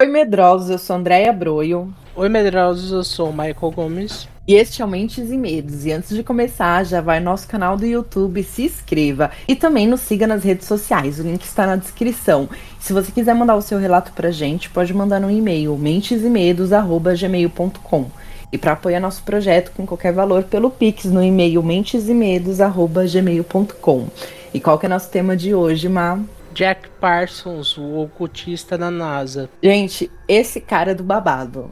Oi, medrosos, eu sou Andréia Broio. Oi, medrosos, eu sou o Michael Gomes. E este é o Mentes e Medos. E antes de começar, já vai no nosso canal do YouTube, se inscreva e também nos siga nas redes sociais. O link está na descrição. Se você quiser mandar o seu relato pra gente, pode mandar no e-mail mentesemedos@gmail.com. E para apoiar nosso projeto com qualquer valor pelo Pix no e-mail mentesemedos@gmail.com. E qual que é nosso tema de hoje, Má? Jack Parsons, o ocultista da NASA. Gente, esse cara é do babado.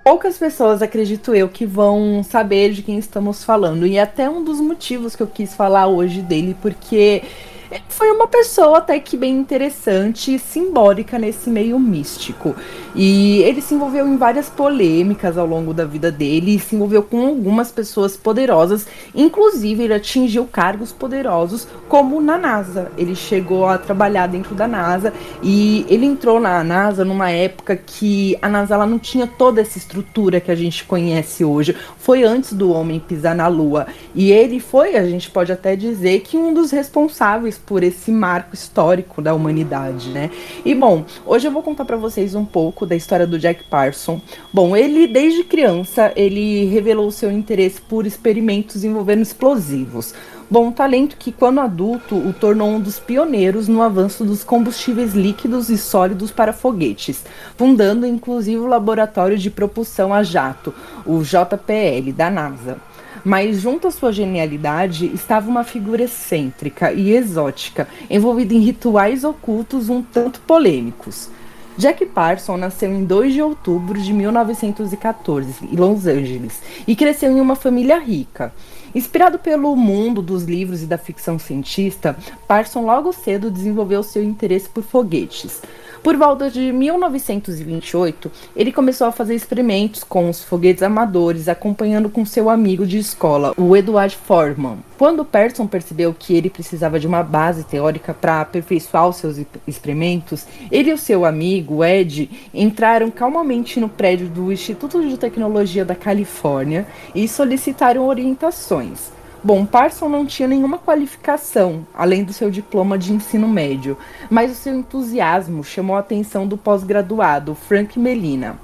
Poucas pessoas, acredito eu, que vão saber de quem estamos falando. E até um dos motivos que eu quis falar hoje dele, porque ele foi uma pessoa até que bem interessante e simbólica nesse meio místico. E ele se envolveu em várias polêmicas ao longo da vida dele e se envolveu com algumas pessoas poderosas. Inclusive, ele atingiu cargos poderosos, como na NASA. Ele chegou a trabalhar dentro da NASA e ele entrou na NASA numa época que a NASA ela não tinha toda essa estrutura que a gente conhece hoje. Foi antes do homem pisar na Lua. E ele foi, a gente pode até dizer, que um dos responsáveis por esse marco histórico da humanidade, né? E bom, hoje eu vou contar para vocês um pouco da história do Jack Parsons. Bom, ele desde criança, ele revelou seu interesse por experimentos envolvendo explosivos. Bom, um talento que, quando adulto, o tornou um dos pioneiros no avanço dos combustíveis líquidos e sólidos para foguetes, fundando inclusive o Laboratório de Propulsão a Jato, o JPL, da NASA. Mas junto à sua genialidade estava uma figura excêntrica e exótica, envolvida em rituais ocultos um tanto polêmicos. Jack Parsons nasceu em 2 de outubro de 1914, em Los Angeles, e cresceu em uma família rica. Inspirado pelo mundo dos livros e da ficção cientista, Parsons logo cedo desenvolveu seu interesse por foguetes. Por volta de 1928, ele começou a fazer experimentos com os foguetes amadores, acompanhando com seu amigo de escola, o Edward Foreman. Quando Parsons percebeu que ele precisava de uma base teórica para aperfeiçoar os seus experimentos, ele e o seu amigo, Ed, entraram calmamente no prédio do Instituto de Tecnologia da Califórnia e solicitaram orientações. Bom, Parsons não tinha nenhuma qualificação, além do seu diploma de ensino médio, mas o seu entusiasmo chamou a atenção do pós-graduado, Frank Melina.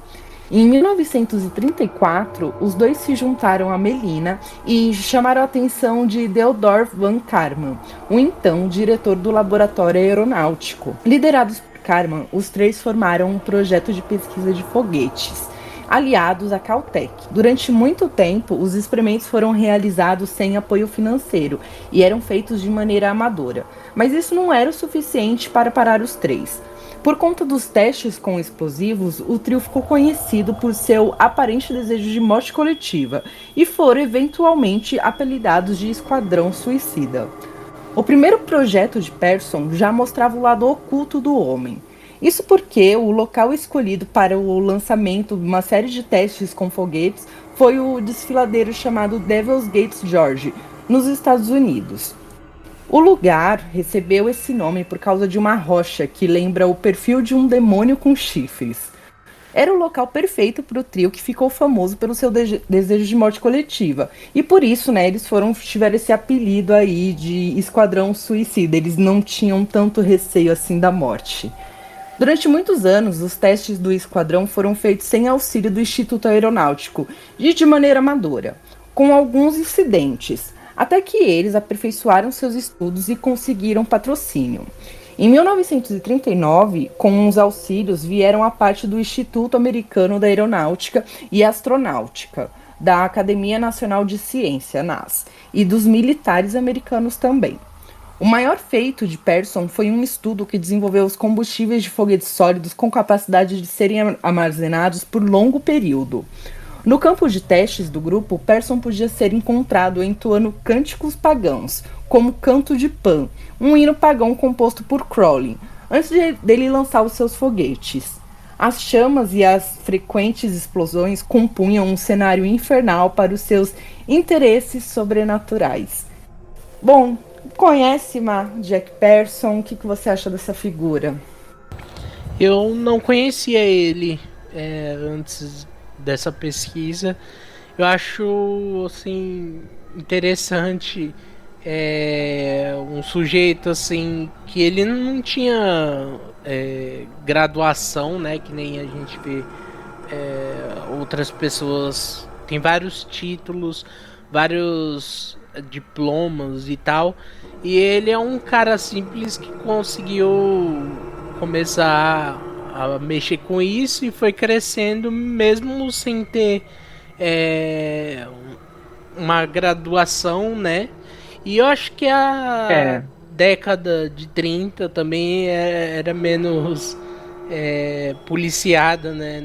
Em 1934, os dois se juntaram a Melina e chamaram a atenção de Theodor van Karman, o então diretor do laboratório aeronáutico. Liderados por Karman, os três formaram um projeto de pesquisa de foguetes, aliados à Caltech. Durante muito tempo, os experimentos foram realizados sem apoio financeiro e eram feitos de maneira amadora. Mas isso não era o suficiente para parar os três. Por conta dos testes com explosivos, o trio ficou conhecido por seu aparente desejo de morte coletiva e foram eventualmente apelidados de Esquadrão Suicida. O primeiro projeto de Parsons já mostrava o lado oculto do homem. Isso porque o local escolhido para o lançamento de uma série de testes com foguetes foi o desfiladeiro chamado Devil's Gate George, nos Estados Unidos. O lugar recebeu esse nome por causa de uma rocha que lembra o perfil de um demônio com chifres. Era o local perfeito para o trio que ficou famoso pelo seu desejo de morte coletiva. E por isso, né, tiveram esse apelido aí de Esquadrão Suicida. Eles não tinham tanto receio assim da morte. Durante muitos anos, os testes do esquadrão foram feitos sem auxílio do Instituto Aeronáutico e de maneira amadora, com alguns incidentes, até que eles aperfeiçoaram seus estudos e conseguiram patrocínio. Em 1939, com os auxílios, vieram a parte do Instituto Americano da Aeronáutica e Astronáutica, da Academia Nacional de Ciência, NAS, e dos militares americanos também. O maior feito de Parsons foi um estudo que desenvolveu os combustíveis de foguetes sólidos com capacidade de serem armazenados por longo período. No campo de testes do grupo, Parsons podia ser encontrado entoando cânticos pagãos, como Canto de Pan, um hino pagão composto por Crowley, antes dele lançar os seus foguetes. As chamas e as frequentes explosões compunham um cenário infernal para os seus interesses sobrenaturais. Bom, conhece Jack Parsons? O que você acha dessa figura? Eu não conhecia ele antes dessa pesquisa. Eu acho assim interessante um sujeito assim que ele não tinha graduação, né? Que nem a gente vê outras pessoas. Tem vários títulos, vários diplomas e tal. E ele é um cara simples que conseguiu começar a mexer com isso e foi crescendo mesmo sem ter é, uma graduação, né? E eu acho que a É. década de 30 também era menos policiada, né?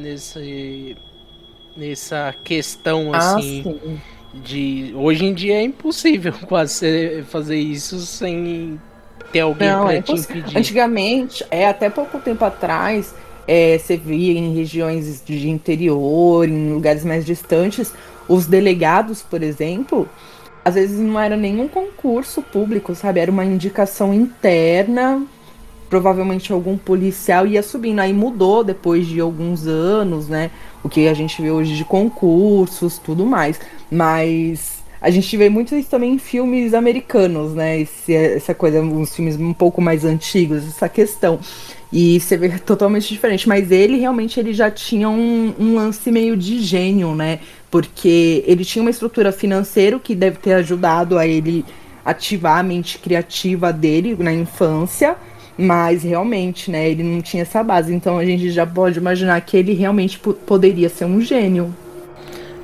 Nessa questão Ah, assim sim. de hoje em dia é impossível quase fazer isso sem ter alguém Não, é para te impossível. impedir. Antigamente, até pouco tempo atrás, você via em regiões de interior, em lugares mais distantes, os delegados, por exemplo, às vezes não era nenhum concurso público, sabe? Era uma indicação interna, provavelmente algum policial ia subindo. Aí mudou depois de alguns anos, né? O que a gente vê hoje de concursos, tudo mais. Mas a gente vê muito isso também em filmes americanos, né? Essa coisa, uns filmes um pouco mais antigos, essa questão. E você vê totalmente diferente. Mas ele realmente ele já tinha um lance meio de gênio, né? Porque ele tinha uma estrutura financeira que deve ter ajudado a ele ativar a mente criativa dele na infância. Mas realmente, né, ele não tinha essa base. Então a gente já pode imaginar que ele realmente poderia ser um gênio.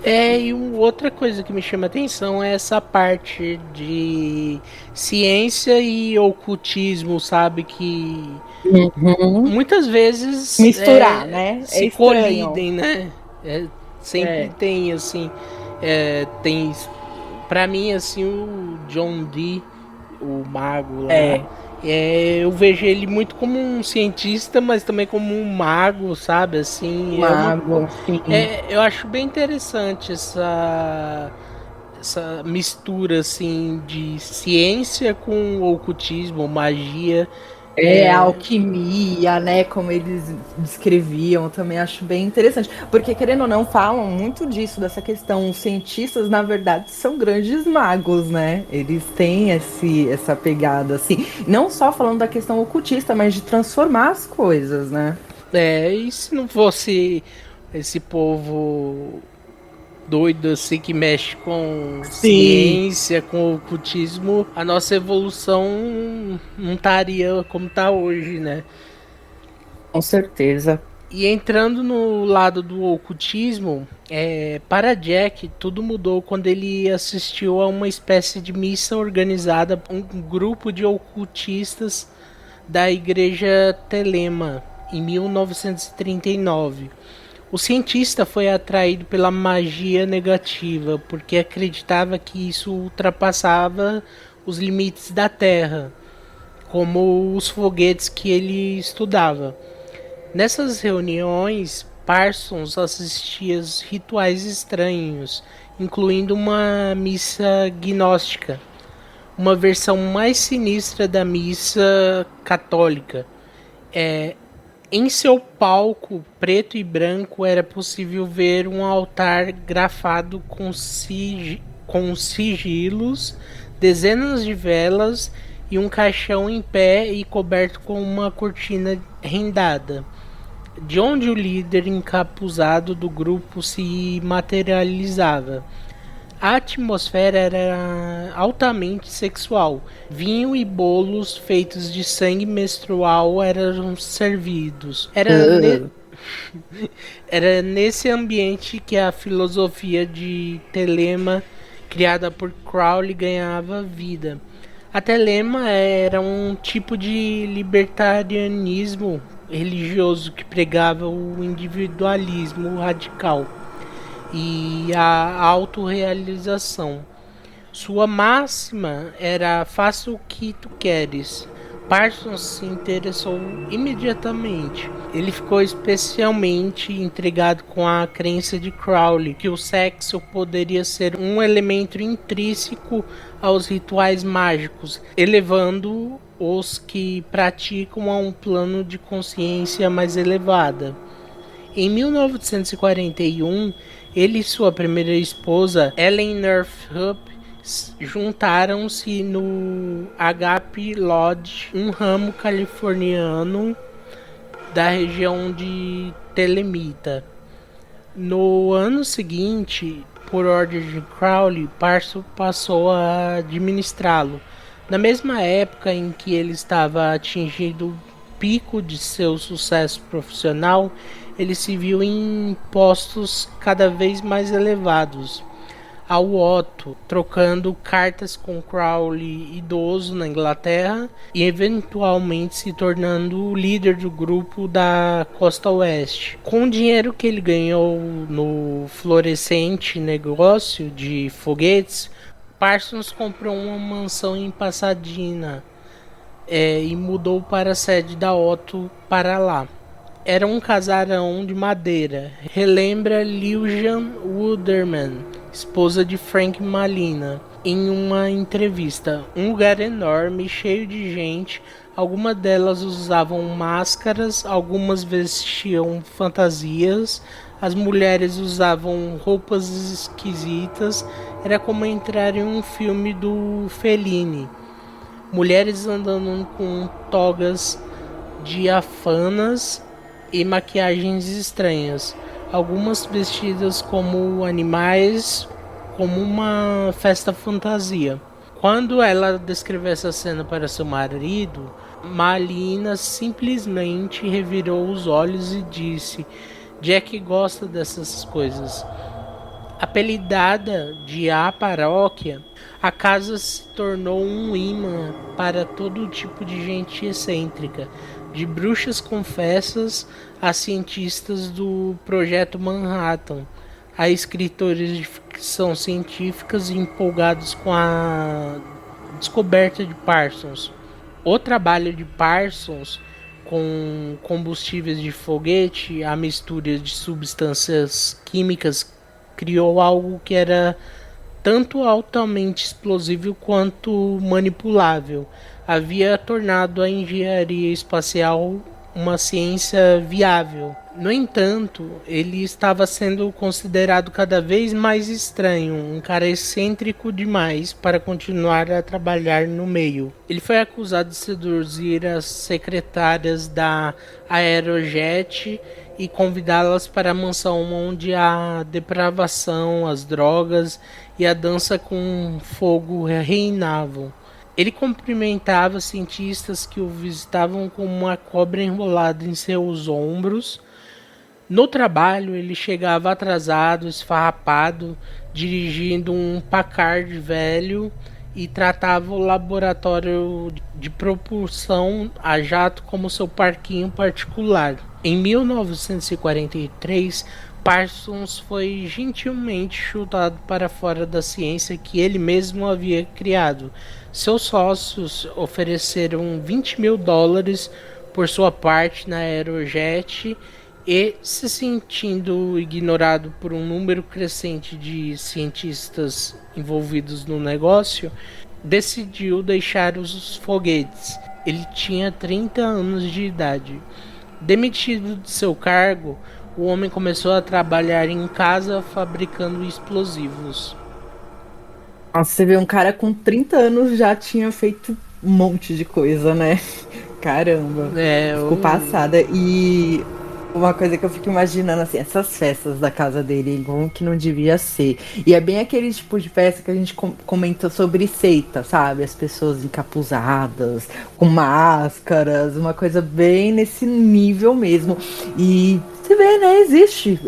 E outra coisa que me chama a atenção é essa parte de ciência e ocultismo, sabe? Que Uhum. muitas vezes Misturar, né? É se estranho. colidem, né? Sempre É, tem, assim, tem, pra mim, assim, o John Dee, o mago lá, é. eu vejo ele muito como um cientista, mas também como um mago, sabe? Assim, Mago, sim. eu acho bem interessante essa mistura assim de ciência com ocultismo, magia. A É, alquimia, né? Como eles descreviam, eu também acho bem interessante. Porque, querendo ou não, falam muito disso, dessa questão. Os cientistas, na verdade, são grandes magos, né? Eles têm essa pegada, assim. Não só falando da questão ocultista, mas de transformar as coisas, né? e se não fosse esse povo doido assim que mexe com Sim, ciência, com ocultismo, a nossa evolução não estaria como está hoje, né? com certeza. E entrando no lado do ocultismo, para Jack, tudo mudou quando ele assistiu a uma espécie de missa organizada por um grupo de ocultistas da igreja Telema, em 1939. O cientista foi atraído pela magia negativa, porque acreditava que isso ultrapassava os limites da Terra, como os foguetes que ele estudava. Nessas reuniões, Parsons assistia rituais estranhos, incluindo uma missa gnóstica, uma versão mais sinistra da missa católica. Em seu palco preto e branco era possível ver um altar grafado com sigilos, dezenas de velas e um caixão em pé e coberto com uma cortina rendada, de onde o líder encapuzado do grupo se materializava. A atmosfera era altamente sexual. Vinho e bolos feitos de sangue menstrual eram servidos. Era nesse ambiente que a filosofia de Telema, criada por Crowley, ganhava vida. A Telema era um tipo de libertarianismo religioso que pregava o individualismo radical e a autorrealização. Sua máxima era faça o que tu queres. Parsons se interessou imediatamente. Ele ficou especialmente intrigado com a crença de Crowley que o sexo poderia ser um elemento intrínseco aos rituais mágicos, elevando os que praticam a um plano de consciência mais elevada. Em 1941, ele e sua primeira esposa, Ellen Northup, juntaram-se no Agape Lodge, um ramo californiano da região de Telemita. No ano seguinte, por ordem de Crowley, Parsons passou a administrá-lo. Na mesma época em que ele estava atingindo o pico de seu sucesso profissional, ele se viu em postos cada vez mais elevados. Ao Otto, trocando cartas com Crowley idoso na Inglaterra e eventualmente se tornando o líder do grupo da Costa Oeste. Com o dinheiro que ele ganhou no florescente negócio de foguetes, Parsons comprou uma mansão em Pasadena e mudou para a sede da Otto para lá. Era um casarão de madeira. Relembra Lillian Wuderman, esposa de Frank Malina, em uma entrevista. Um lugar enorme, cheio de gente. Algumas delas usavam máscaras, algumas vestiam fantasias. As mulheres usavam roupas esquisitas. Era como entrar em um filme do Fellini. Mulheres andando com togas diafanas e maquiagens estranhas, algumas vestidas como animais, como uma festa fantasia. Quando ela descreveu essa cena para seu marido, Malina simplesmente revirou os olhos e disse: Jack gosta dessas coisas. Apelidada de A Paróquia, a casa se tornou um imã para todo tipo de gente excêntrica, de bruxas confessas a cientistas do Projeto Manhattan, a escritores de ficção científicas empolgados com a descoberta de Parsons. O trabalho de Parsons com combustíveis de foguete, a mistura de substâncias químicas, criou algo que era tanto altamente explosivo quanto manipulável. Havia tornado a engenharia espacial uma ciência viável. No entanto, ele estava sendo considerado cada vez mais estranho, um cara excêntrico demais para continuar a trabalhar no meio. Ele foi acusado de seduzir as secretárias da Aerojet e convidá-las para a mansão onde a depravação, as drogas e a dança com fogo reinavam. Ele cumprimentava cientistas que o visitavam com uma cobra enrolada em seus ombros. No trabalho, ele chegava atrasado, esfarrapado, dirigindo um Packard velho e tratava o laboratório de propulsão a jato como seu parquinho particular. Em 1943, Parsons foi gentilmente chutado para fora da ciência que ele mesmo havia criado. Seus sócios ofereceram $20 mil por sua parte na Aerojet e, se sentindo ignorado por um número crescente de cientistas envolvidos no negócio, decidiu deixar os foguetes. Ele tinha 30 anos de idade. Demitido de seu cargo, o homem começou a trabalhar em casa fabricando explosivos. Nossa, você vê, um cara com 30 anos já tinha feito um monte de coisa, né? Caramba. Ficou passada. E uma coisa que eu fico imaginando, assim, essas festas da casa dele, como que não devia ser. E é bem aquele tipo de festa que a gente comenta sobre seita, sabe? As pessoas encapuzadas, com máscaras, uma coisa bem nesse nível mesmo. E você vê, né? Existe.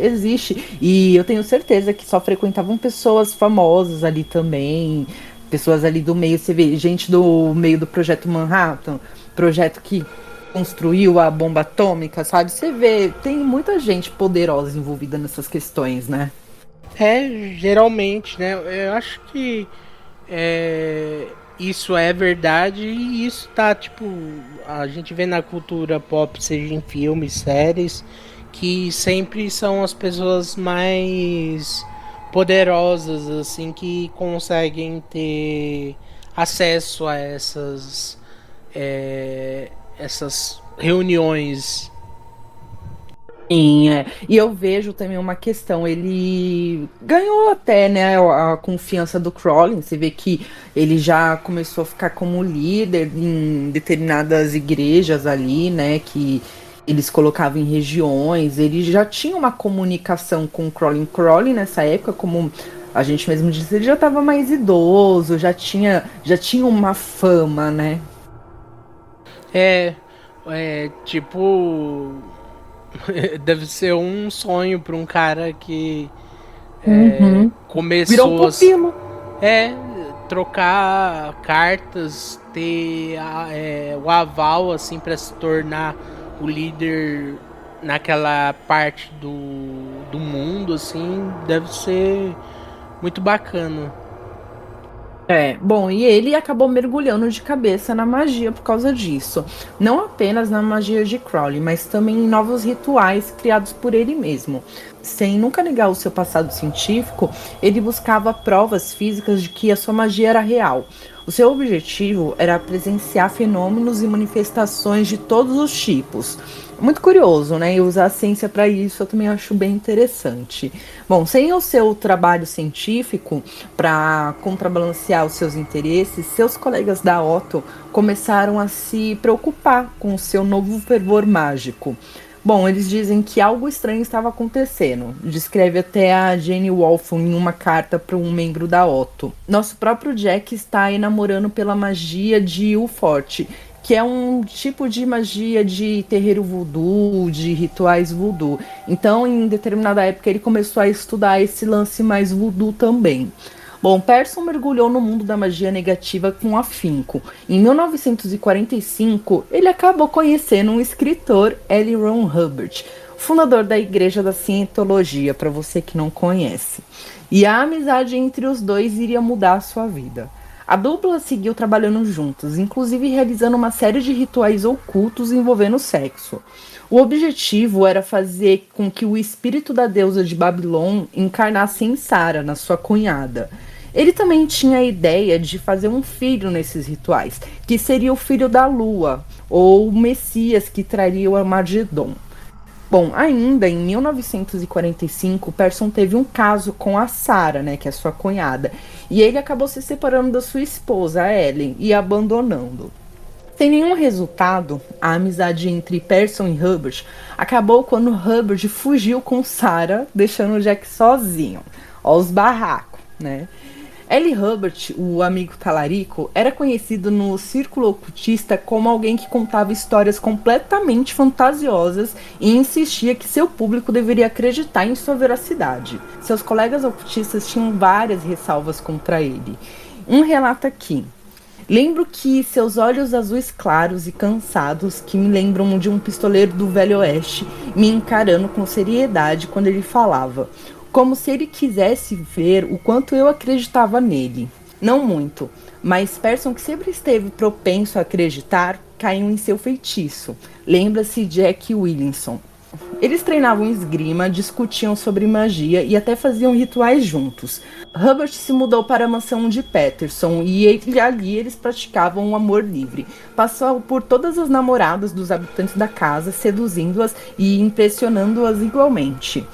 E eu tenho certeza que só frequentavam pessoas famosas ali também, pessoas ali do meio, você vê, gente do meio do Projeto Manhattan, projeto que construiu a bomba atômica, sabe? Você vê, tem muita gente poderosa envolvida nessas questões, né? Geralmente, né? Eu acho que isso é verdade e isso tá, tipo, a gente vê na cultura pop, seja em filmes, séries, que sempre são as pessoas mais poderosas, assim, que conseguem ter acesso a essas reuniões. Sim, e eu vejo também uma questão, ele ganhou até, né, a confiança do Crowley, você vê que ele já começou a ficar como líder em determinadas igrejas ali, né, que Eles colocavam em regiões, ele já tinha uma comunicação com o Crowley. Crowley nessa época, como a gente mesmo disse, ele já estava mais idoso, já tinha uma fama, né? Tipo, deve ser um sonho para um cara que Uhum. Virou um começou pupilo. é trocar cartas, ter o aval assim para se tornar o líder naquela parte do mundo, assim, deve ser muito bacana. Bom, e ele acabou mergulhando de cabeça na magia por causa disso. Não apenas na magia de Crowley, mas também em novos rituais criados por ele mesmo. Sem nunca negar o seu passado científico, ele buscava provas físicas de que a sua magia era real. O seu objetivo era presenciar fenômenos e manifestações de todos os tipos. Muito curioso, né? E usar a ciência para isso eu também acho bem interessante. Bom, sem o seu trabalho científico para contrabalancear os seus interesses, seus colegas da Otto começaram a se preocupar com o seu novo fervor mágico. Bom, eles dizem que algo estranho estava acontecendo. Descreve até a Jane Wolfson em uma carta para um membro da Otto. Nosso próprio Jack está enamorando pela magia de Uforte, que é um tipo de magia de terreiro voodoo, de rituais voodoo. Então, em determinada época, ele começou a estudar esse lance mais voodoo também. Bom, Pearson mergulhou no mundo da magia negativa com afinco. Em 1945, ele acabou conhecendo um escritor, L. Ron Hubbard, fundador da Igreja da Cientologia, para você que não conhece. E a amizade entre os dois iria mudar a sua vida. A dupla seguiu trabalhando juntos, inclusive realizando uma série de rituais ocultos envolvendo sexo. O objetivo era fazer com que o espírito da deusa de Babilônia encarnasse em Sara, na sua cunhada. Ele também tinha a ideia de fazer um filho nesses rituais, que seria o filho da lua, ou o Messias que traria o Armagedon. Bom, ainda em 1945, Pearson teve um caso com a Sarah, né, que é sua cunhada, e ele acabou se separando da sua esposa, a Ellen, e abandonando. Sem nenhum resultado, a amizade entre Pearson e Hubbard acabou quando Hubbard fugiu com Sarah, deixando Jack sozinho. Ó, os barracos, né? L. Hubbard, o amigo talarico, era conhecido no círculo ocultista como alguém que contava histórias completamente fantasiosas e insistia que seu público deveria acreditar em sua veracidade. Seus colegas ocultistas tinham várias ressalvas contra ele. Um relata aqui: lembro que seus olhos azuis claros e cansados, que me lembram de um pistoleiro do Velho Oeste, me encarando com seriedade quando ele falava, como se ele quisesse ver o quanto eu acreditava nele. Não muito, mas Pearson, que sempre esteve propenso a acreditar, caiu em seu feitiço. Lembra-se Jack Williamson. Eles treinavam esgrima, discutiam sobre magia e até faziam rituais juntos. Hubbard se mudou para a mansão de Peterson e ali eles praticavam um amor livre. Passou por todas as namoradas dos habitantes da casa, seduzindo-as e impressionando-as igualmente.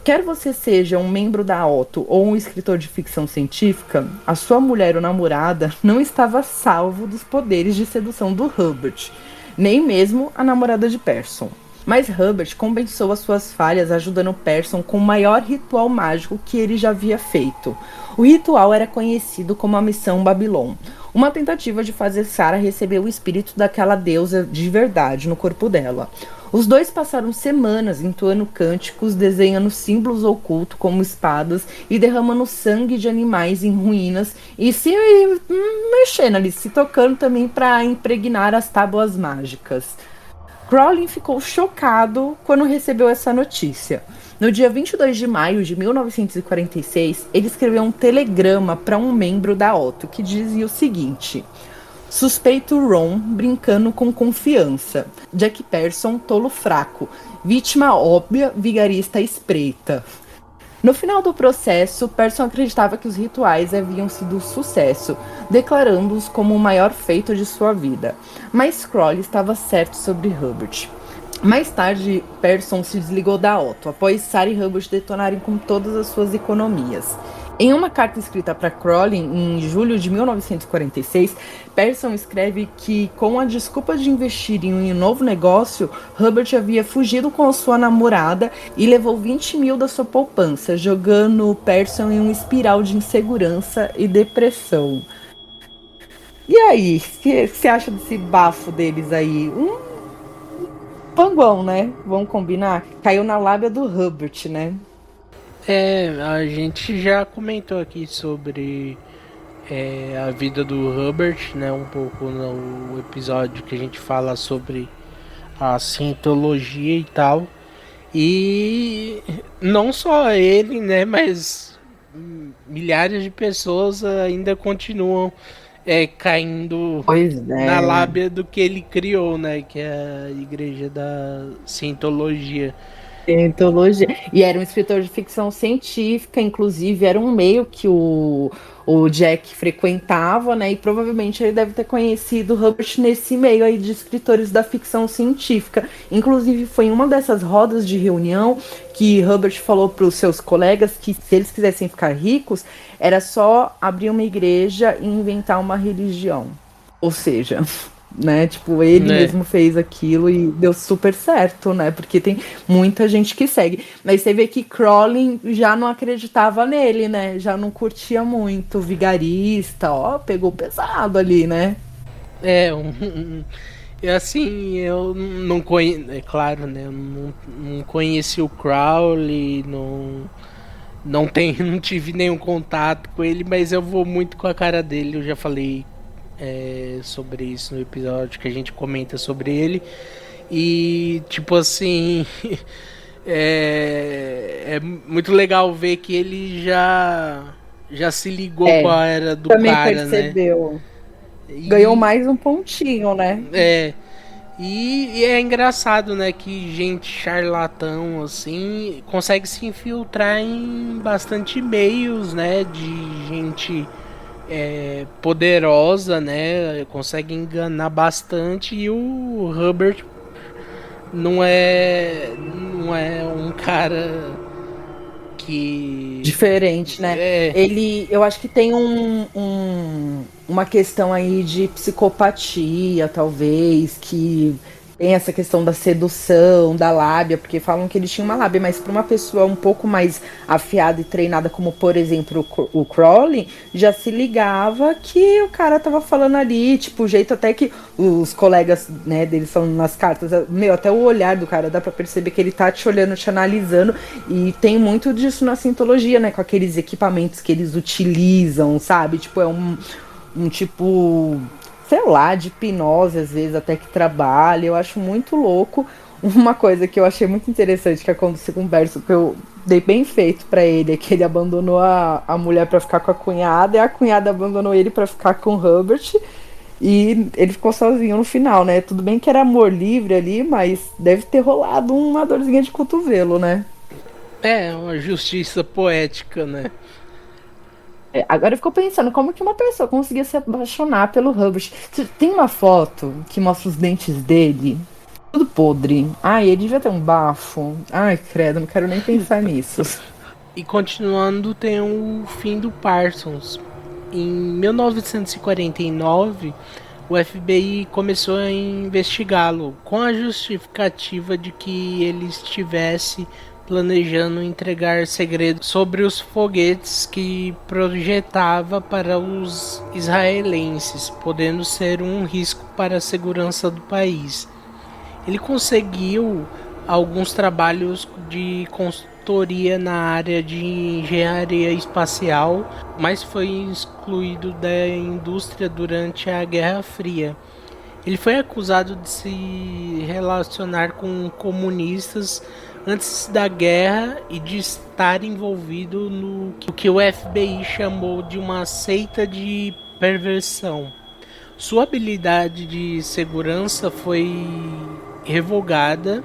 Quer você seja um membro da Otto ou um escritor de ficção científica, a sua mulher ou namorada não estava salvo dos poderes de sedução do Hubbard, nem mesmo a namorada de Pearson. Mas Hubbard compensou as suas falhas ajudando Pearson com o maior ritual mágico que ele já havia feito. O ritual era conhecido como a Missão Babilônia, uma tentativa de fazer Sarah receber o espírito daquela deusa de verdade no corpo dela. Os dois passaram semanas entoando cânticos, desenhando símbolos ocultos como espadas e derramando sangue de animais em ruínas e se mexendo ali, se tocando também para impregnar as tábuas mágicas. Crowley ficou chocado quando recebeu essa notícia. No dia 22 de maio de 1946, ele escreveu um telegrama para um membro da Otto que dizia o seguinte: suspeito Ron brincando com confiança. Jack Pearson, tolo fraco. Vítima óbvia, vigarista espreita. No final do processo, Pearson acreditava que os rituais haviam sido um sucesso, declarando-os como o maior feito de sua vida. Mas Crowley estava certo sobre Hubbard. Mais tarde, Pearson se desligou da Otto, após Sarah e Hubbard detonarem com todas as suas economias. Em uma carta escrita para Crowley em julho de 1946, Pearson escreve que, com a desculpa de investir em um novo negócio, Hubbard havia fugido com a sua namorada e levou 20 mil da sua poupança, jogando Pearson em uma espiral de insegurança e depressão. E aí, o que você acha desse bafo deles aí? Panguão, né? Vamos combinar? Caiu na lábia do Hubbard, né? A gente já comentou aqui sobre a vida do Hubbard, né? Um pouco no episódio que a gente fala sobre a cientologia e tal. E não só ele, né? Mas milhares de pessoas ainda continuam caindo Pois na é. lábia do que ele criou, né? Que é a igreja da cientologia. Cientologia. E era um escritor de ficção científica, inclusive era um meio que o Jack frequentava, né? E provavelmente ele deve ter conhecido Hubbard nesse meio aí de escritores da ficção científica. Inclusive foi em uma dessas rodas de reunião que Hubbard falou para os seus colegas que se eles quisessem ficar ricos, era só abrir uma igreja e inventar uma religião. Ou seja, né? Tipo, ele Né? mesmo fez aquilo e deu super certo, né? Porque tem muita gente que segue. Mas você vê que Crowley já não acreditava nele, né? Já não curtia muito, vigarista, ó, pegou pesado ali, né? E assim, eu não conheço, é claro, né? Eu não conheci o Crowley, não tenho, não tive nenhum contato com ele, mas eu vou muito com a cara dele. Eu já falei sobre isso no episódio que a gente comenta sobre ele. E tipo assim, é muito legal ver que ele já se ligou É, qual era do também cara, né? percebeu. Ganhou E mais um pontinho, né? é, e é engraçado, né, que gente charlatão assim consegue se infiltrar em bastante meios, né, de gente poderosa, né, consegue enganar bastante e o Hubbard não é um cara que Diferente, né? é Eu acho que tem uma questão aí de psicopatia, talvez, que tem essa questão da sedução, da lábia, porque falam que ele tinha uma lábia, mas para uma pessoa um pouco mais afiada e treinada, como por exemplo o Crowley, já se ligava que o cara tava falando ali, tipo, o jeito até que os colegas, né, deles falando nas cartas, meu, até o olhar do cara dá para perceber que ele tá te olhando, te analisando, e tem muito disso na cientologia, né, com aqueles equipamentos que eles utilizam, sabe? Tipo, é um tipo, sei lá, de hipnose, às vezes, até que trabalha. Eu acho muito louco. Uma coisa que eu achei muito interessante que aconteceu com o Berço, que eu dei bem feito pra ele, é que ele abandonou a mulher pra ficar com a cunhada, e a cunhada abandonou ele pra ficar com o Herbert. E ele ficou sozinho no final, né? Tudo bem que era amor livre ali, mas deve ter rolado uma dorzinha de cotovelo, né? uma justiça poética, né? Agora eu fico pensando, como que uma pessoa conseguia se apaixonar pelo Hubbard? Tem uma foto que mostra os dentes dele, tudo podre. Ai, ele devia ter um bafo. Ai, credo, não quero nem pensar nisso. E continuando, tem o fim do Parsons. Em 1949, o FBI começou a investigá-lo com a justificativa de que ele estivesse planejando entregar segredos sobre os foguetes que projetava para os israelenses, podendo ser um risco para a segurança do país. Ele conseguiu alguns trabalhos de consultoria na área de engenharia espacial, mas foi excluído da indústria durante a Guerra Fria. Ele foi acusado de se relacionar com comunistas antes da guerra e de estar envolvido no que o FBI chamou de uma seita de perversão. Sua habilidade de segurança foi revogada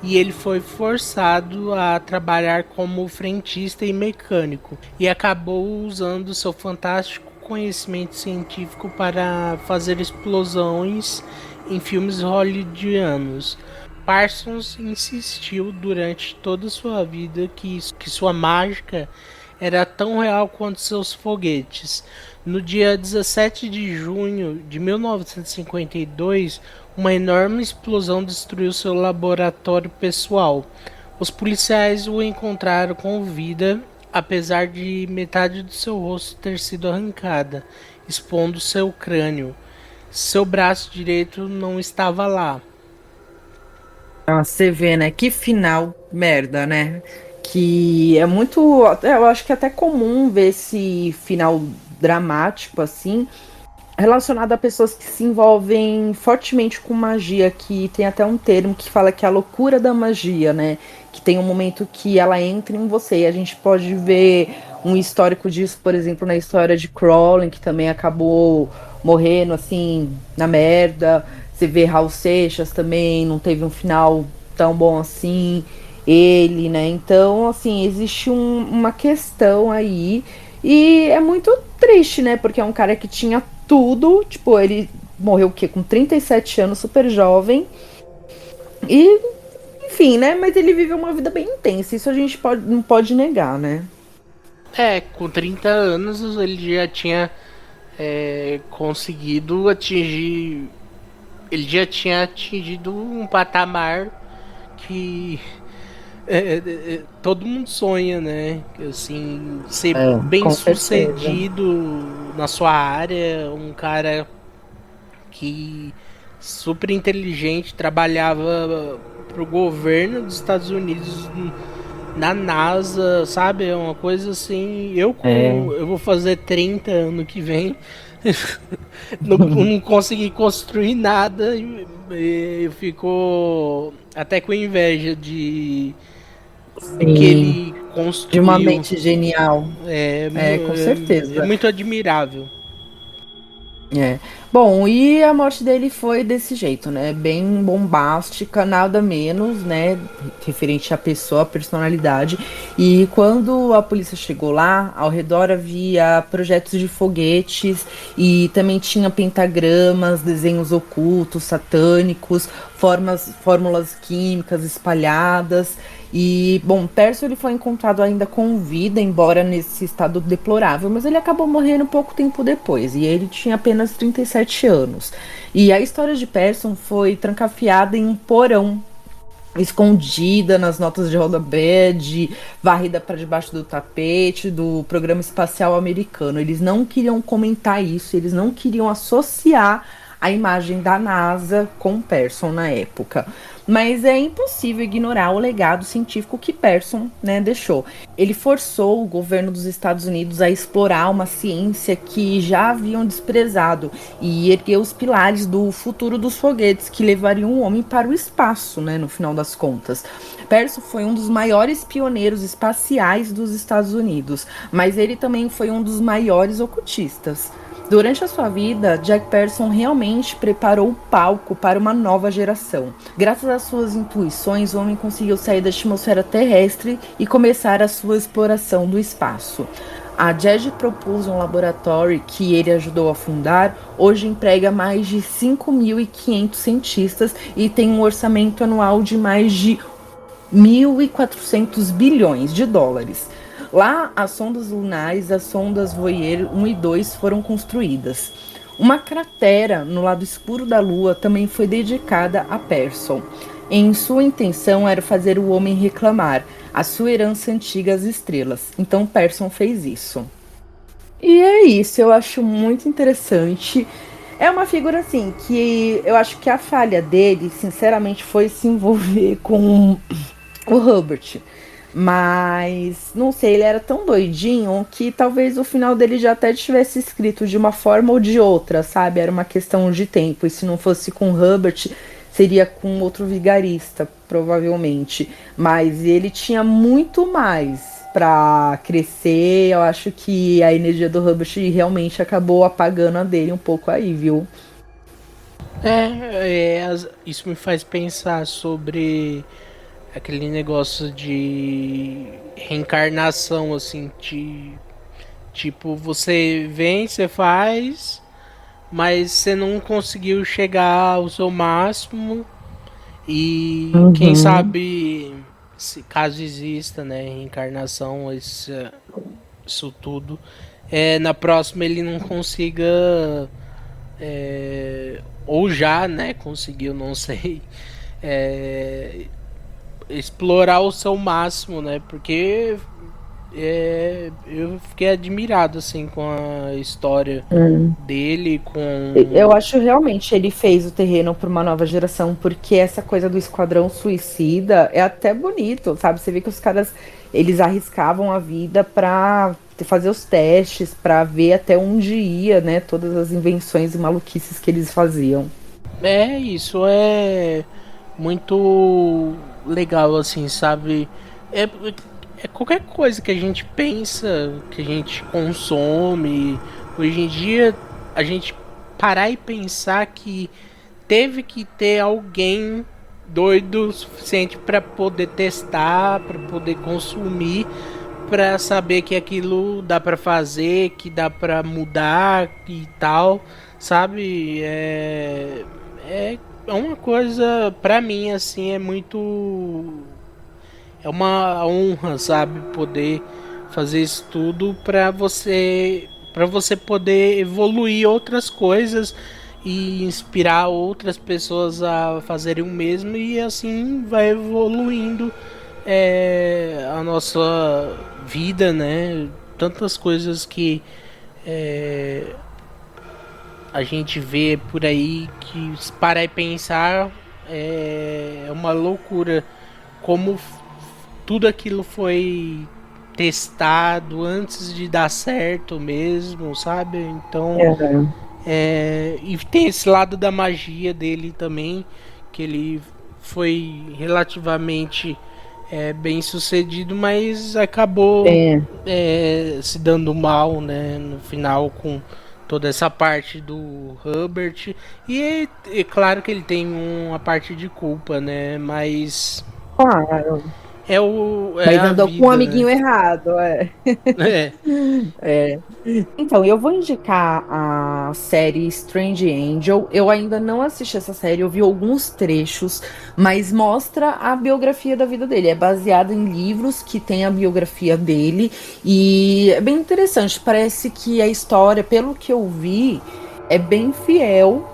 e ele foi forçado a trabalhar como frentista e mecânico e acabou usando seu fantástico conhecimento científico para fazer explosões em filmes hollywoodianos. Parsons insistiu durante toda sua vida que sua mágica era tão real quanto seus foguetes. No dia 17 de junho de 1952, uma enorme explosão destruiu seu laboratório pessoal. Os policiais o encontraram com vida, apesar de metade do seu rosto ter sido arrancada, expondo seu crânio. Seu braço direito não estava lá. Ah, você vê, né? Que final merda, né? Que é muito. Eu acho que é até comum ver esse final dramático assim, relacionado a pessoas que se envolvem fortemente com magia, que tem até um termo que fala que é a loucura da magia, né? Que tem um momento que ela entra em você. E a gente pode ver um histórico disso, por exemplo, na história de Crowley, que também acabou morrendo assim na merda. Você vê Raul Seixas também, não teve um final tão bom assim. Ele, né? Então, assim, existe uma questão aí. E é muito triste, né? Porque é um cara que tinha tudo. Tipo, ele morreu o quê? Com 37 anos, super jovem. E, enfim, né? Mas ele viveu uma vida bem intensa. Isso a gente não pode negar, né? Com 30 anos ele já tinha conseguido atingir. Ele já tinha atingido um patamar que todo mundo sonha, né? Assim, ser bem Com certeza. sucedido na sua área, um cara que super inteligente, trabalhava pro governo dos Estados Unidos na NASA, sabe? É uma coisa assim. É. Eu vou fazer 30 ano que vem. Não consegui construir nada e eu fico até com inveja do que Sim. ele De uma construiu. mente genial. É, É, com é certeza. muito admirável. É. Bom, e a morte dele foi desse jeito, né? Bem bombástica, nada menos, né? Referente à pessoa, à personalidade. E quando a polícia chegou lá, ao redor havia projetos de foguetes e também tinha pentagramas, desenhos ocultos, satânicos, fórmulas químicas espalhadas. E, bom, Perso ele foi encontrado ainda com vida, embora nesse estado deplorável, mas ele acabou morrendo pouco tempo depois, e ele tinha apenas 37 anos. E a história de Persson foi trancafiada em um porão, escondida nas notas de rodapé, varrida para debaixo do tapete do programa espacial americano. Eles não queriam comentar isso, eles não queriam associar a imagem da NASA com Persson na época. Mas é impossível ignorar o legado científico que Persson, né, deixou. Ele forçou o governo dos Estados Unidos a explorar uma ciência que já haviam desprezado e ergueu os pilares do futuro dos foguetes que levariam o homem para o espaço, né, no final das contas. Persson foi um dos maiores pioneiros espaciais dos Estados Unidos, mas ele também foi um dos maiores ocultistas. Durante a sua vida, Jack Persson realmente preparou o palco para uma nova geração. Graças às suas intuições, o homem conseguiu sair da atmosfera terrestre e começar a sua exploração do espaço. A JED propôs um laboratório que ele ajudou a fundar, hoje emprega mais de 5.500 cientistas e tem um orçamento anual de mais de 1.400 bilhões de dólares. Lá, as sondas lunares, as sondas Voyager 1 e 2 foram construídas. Uma cratera no lado escuro da Lua também foi dedicada a Persson. Em sua intenção era fazer o homem reclamar a sua herança antiga às estrelas. Então Persson fez isso. E é isso, eu acho muito interessante. É uma figura assim que eu acho que a falha dele, sinceramente, foi se envolver com o Herbert. Mas, não sei, ele era tão doidinho que talvez o final dele já até tivesse escrito de uma forma ou de outra, sabe? Era uma questão de tempo. E se não fosse com Herbert, seria com outro vigarista, provavelmente. Mas ele tinha muito mais para crescer. Eu acho que a energia do Herbert realmente acabou apagando a dele um pouco aí, viu? Isso me faz pensar sobre aquele negócio de reencarnação, assim, tipo, você vem, você faz, mas você não conseguiu chegar ao seu máximo e quem Uhum. sabe, se caso exista, né, reencarnação, esse, isso tudo, na próxima ele não consiga, ou já, né, conseguiu, não sei, explorar o seu máximo, né, porque eu fiquei admirado, assim, com a história dele, Eu acho realmente ele fez o terreno para uma nova geração, porque essa coisa do Esquadrão Suicida é até bonito, sabe? Você vê que os caras, eles arriscavam a vida para fazer os testes, para ver até onde ia, né? Todas as invenções e maluquices que eles faziam. isso é muito legal, assim, sabe? É, qualquer coisa que a gente pensa, que a gente consome, hoje em dia, a gente parar e pensar que teve que ter alguém doido o suficiente para poder testar, para poder consumir, para saber que aquilo dá para fazer, que dá para mudar e tal, sabe? É uma coisa, para mim, assim, é muito, é uma honra, sabe, poder fazer isso tudo para você poder evoluir outras coisas e inspirar outras pessoas a fazerem o mesmo, e assim vai evoluindo a nossa vida, né? Tantas coisas que a gente vê por aí que, se parar e pensar, é uma loucura como tudo aquilo foi testado antes de dar certo mesmo, sabe? Então, e tem esse lado da magia dele também, que ele foi relativamente bem sucedido, mas acabou É. se dando mal, né, no final, com toda essa parte do Hubert. E é claro que ele tem uma parte de culpa, né, mas Claro. é Mas a andou com um vida, né? amiguinho errado, é. É. É. Então, eu vou indicar a série Strange Angel. Eu ainda não assisti essa série, eu vi alguns trechos, mas mostra a biografia da vida dele. É baseada em livros que tem a biografia dele e é bem interessante. Parece que a história, pelo que eu vi, é bem fiel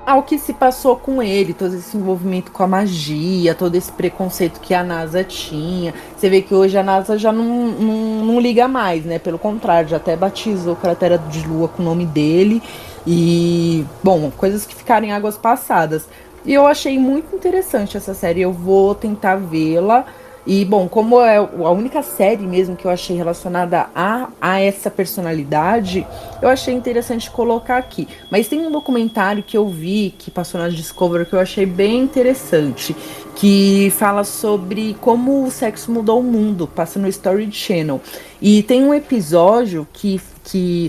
ao que se passou com ele, todo esse envolvimento com a magia, todo esse preconceito que a NASA tinha. Você vê que hoje a NASA já não liga mais, né? Pelo contrário, já até batizou o cratera de Lua com o nome dele. E, bom, coisas que ficaram em águas passadas. E eu achei muito interessante essa série, eu vou tentar vê-la. E, bom, como é a única série mesmo que eu achei relacionada a essa personalidade, eu achei interessante colocar aqui. Mas tem um documentário que eu vi, que passou na Discovery, que eu achei bem interessante, que fala sobre como o sexo mudou o mundo, passa no Story Channel. E tem um episódio que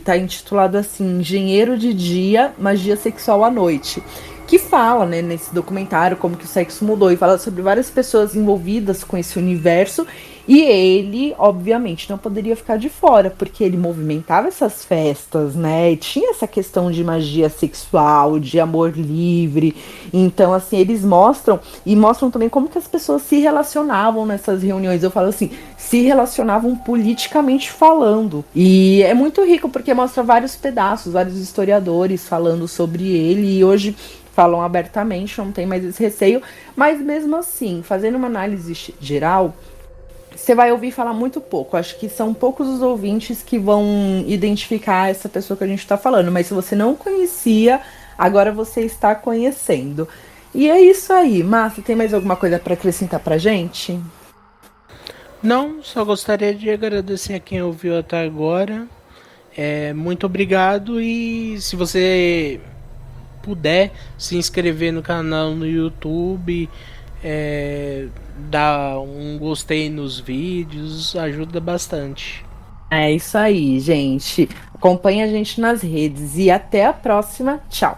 tá intitulado assim, Engenheiro de Dia, Magia Sexual à Noite, que fala, né, nesse documentário como que o sexo mudou e fala sobre várias pessoas envolvidas com esse universo, e ele, obviamente, não poderia ficar de fora, porque ele movimentava essas festas, né, e tinha essa questão de magia sexual, de amor livre. Então, assim, eles mostram, e mostram também como que as pessoas se relacionavam nessas reuniões. Eu falo assim, se relacionavam politicamente falando. E é muito rico, porque mostra vários pedaços, vários historiadores falando sobre ele, e hoje falam abertamente, não tem mais esse receio, mas mesmo assim, fazendo uma análise geral, você vai ouvir falar muito pouco. Acho que são poucos os ouvintes que vão identificar essa pessoa que a gente está falando, mas se você não conhecia, agora você está conhecendo. E é isso aí. Márcia, tem mais alguma coisa para acrescentar pra gente? Não, só gostaria de agradecer a quem ouviu até agora. Muito obrigado, e se você puder se inscrever no canal no YouTube, dar um gostei nos vídeos, ajuda bastante. É isso aí, gente. Acompanhe a gente nas redes e até a próxima. Tchau.